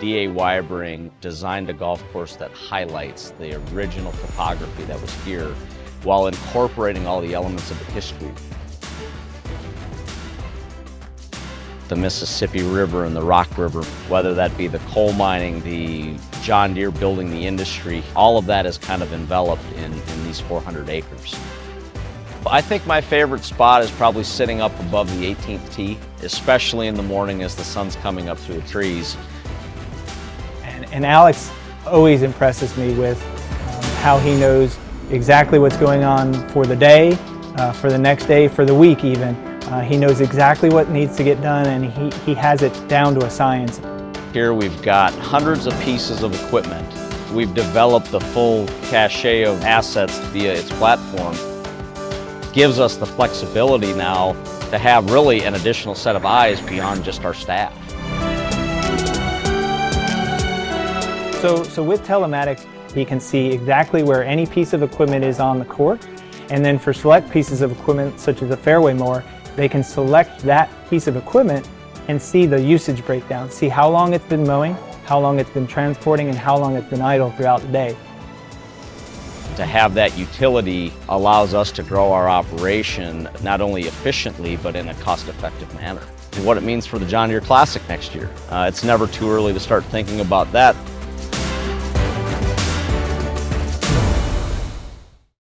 D.A. Wybring designed a golf course that highlights the original topography that was here while incorporating all the elements of the history. The Mississippi River and the Rock River, whether that be the coal mining, the John Deere building the industry, all of that is kind of enveloped in these 400 acres. I think my favorite spot is probably sitting up above the 18th tee, especially in the morning as the sun's coming up through the trees. And Alex always impresses me with how he knows exactly what's going on for the day, for the next day, for the week even. He knows exactly what needs to get done, and he has it down to a science. Here we've got hundreds of pieces of equipment. We've developed the full cachet of assets via its platform. Gives us the flexibility now to have really an additional set of eyes beyond just our staff. So with telematics, he can see exactly where any piece of equipment is on the court, and then for select pieces of equipment such as a fairway mower, they can select that piece of equipment and see the usage breakdown, see how long it's been mowing, how long it's been transporting, and how long it's been idle throughout the day. To have that utility allows us to grow our operation not only efficiently but in a cost-effective manner. And what it means for the John Deere Classic next year. It's never too early to start thinking about that.